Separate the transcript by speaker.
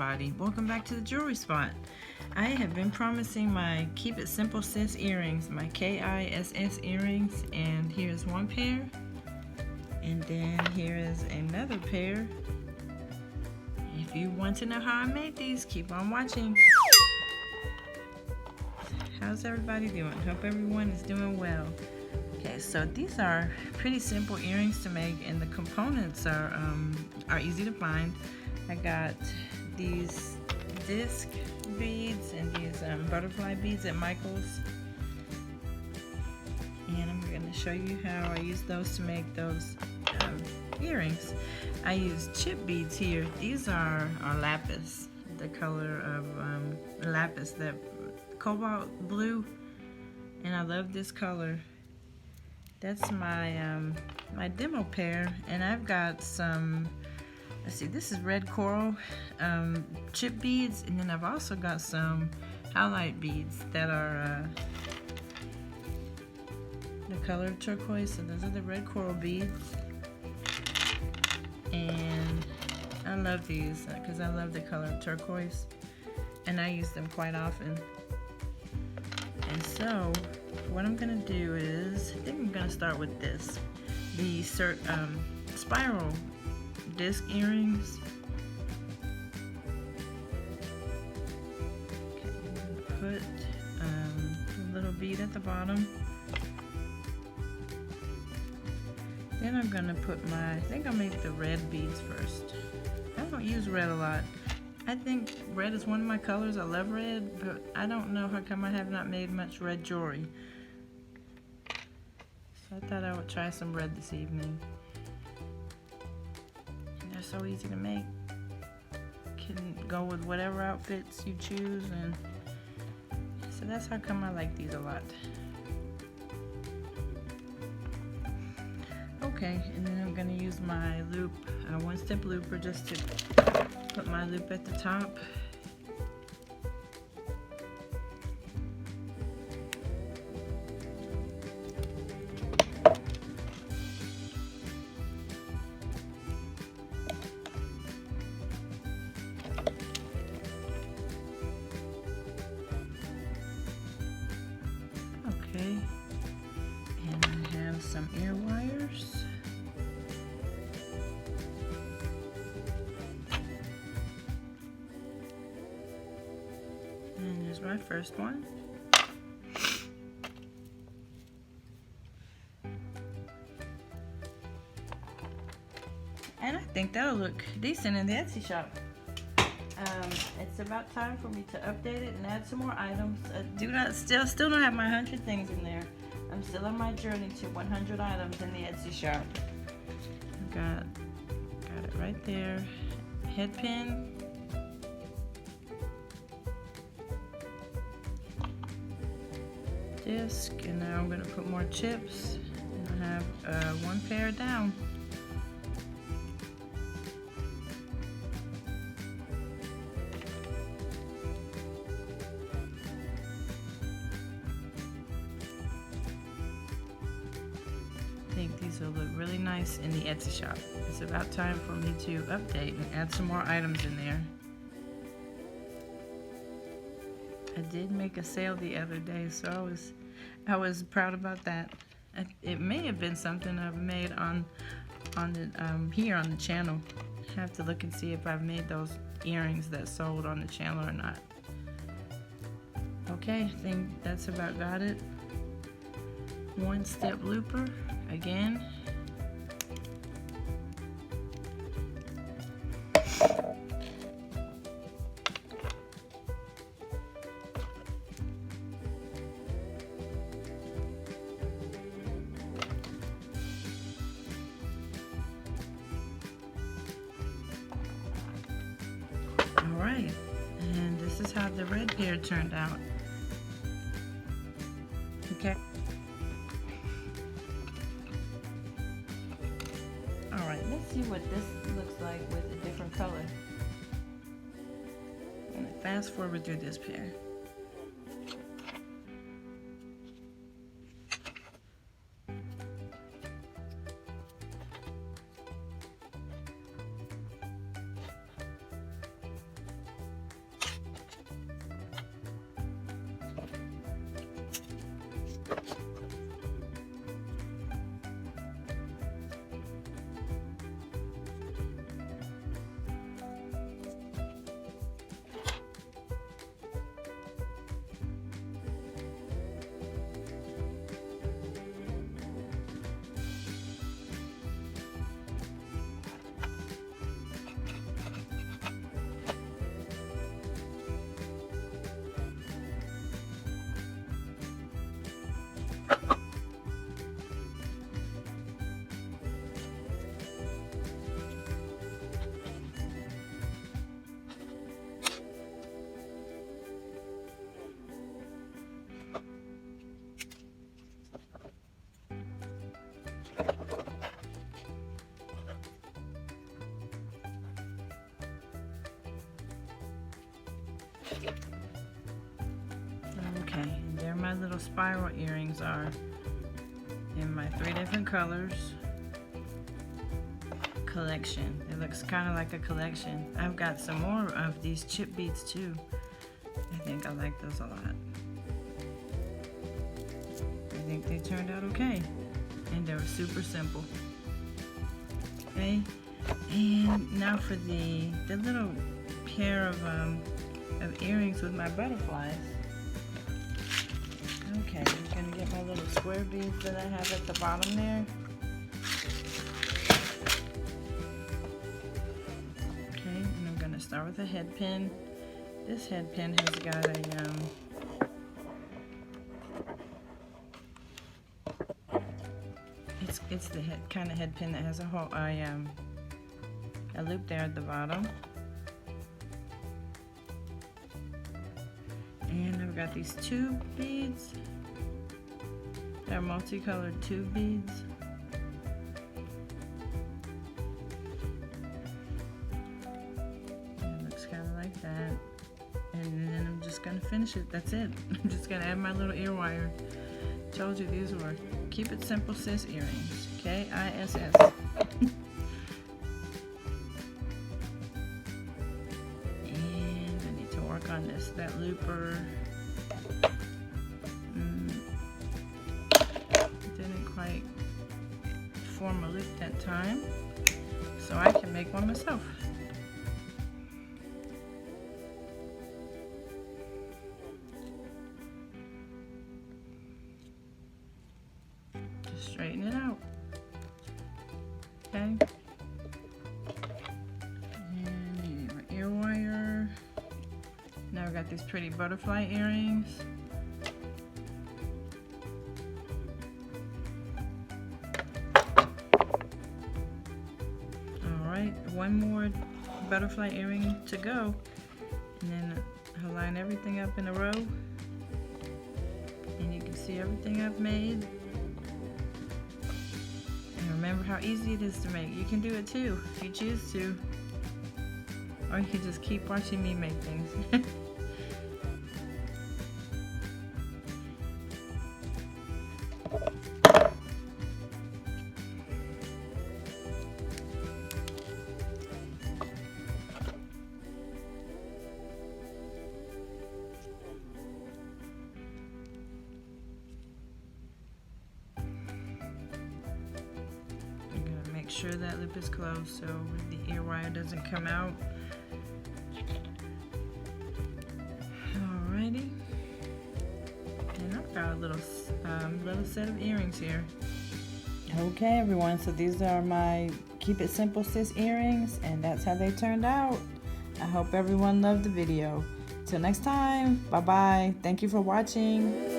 Speaker 1: everybody, welcome back to the jewelry spot. I have been promising my Keep It Simple Sis earrings, my K.I.S.S earrings, and here's one pair, and then here is another pair. If you want to know how I made these, keep on watching. How's everybody doing? Hope everyone is doing well. Okay, so these are pretty simple earrings to make, and the components are easy to find. I got these disc beads and these butterfly beads at Michael's, and I'm going to show you how I use those to make those earrings. I use chip beads here. These are lapis, the color of lapis, that cobalt blue, and I love this color. That's my my demo pair, and I've got some, let's see, this is red coral chip beads, and then I've also got some highlight beads that are the color of turquoise, so those are the red coral beads. And I love these because I love the color of turquoise, and I use them quite often. And so what I'm gonna do is, I think I'm gonna start with this, the spiral disc earrings. Okay, I'm gonna put a little bead at the bottom. Then I'm gonna put I think I'll make the red beads first. I don't use red a lot. I think red is one of my colors. I love red, but I don't know how come I have not made much red jewelry. So I thought I would try some red this evening. And they're so easy to make. You can go with whatever outfits you choose, and so that's how come I like these a lot. Okay, and then I'm going to use my loop, one-step looper, just to put my loop at the top. Okay, and I have some ear wires. And here's my first one. And I think that'll look decent in the Etsy shop. It's about time for me to update it and add some more items. Still don't have my 100 things in there. I'm still on my journey to 100 items in the Etsy shop. Got it right there. Head pin. Disc, and now I'm going to put more chips, and I have one pair down. I think these will look really nice in the Etsy shop. It's about time for me to update and add some more items in there. I did make a sale the other day, so I was proud about that. It may have been something I've made on the here on the channel. I have to look and see if I've made those earrings that sold on the channel or not. Okay, I think that's about got it. One step looper again. Alright, and this is how the red pair turned out. Okay. Alright, let's see what this looks like with a different color. I'm going to fast forward through this pair. little spiral earrings are in my 3 different colors collection. It looks kind of like a collection. I've got some more of these chip beads too. I think I like those a lot. I think they turned out okay, and they were super simple. Okay, and now for the little pair of earrings with my butterflies. Okay, I'm gonna get my little square beads that I have at the bottom there. Okay, and I'm gonna start with a head pin. This head pin has got a it's the kind of head pin that has a loop there at the bottom. And I've got these tube beads. They're multicolored tube beads. It looks kind of like that. And then I'm just gonna finish it. That's it. I'm just gonna add my little ear wire. Told you these were Keep It Simple Sis earrings. K.I.S.S. And I need to work on that looper. Didn't quite form a loop that time, so I can make one myself. Just straighten it out. Okay. And my ear wire. Now I've got these pretty butterfly earrings. Alright, one more butterfly earring to go. And then I'll line everything up in a row. And you can see everything I've made. Remember how easy it is to make. You can do it too if you choose to. Or you can just keep watching me make things. Make sure that loop is closed so the ear wire doesn't come out. Alrighty, and I've got a little set of earrings here. Okay everyone, so these are my Keep It Simple Sis earrings, and that's how they turned out. I hope everyone loved the video. Till next time, bye bye. Thank you for watching.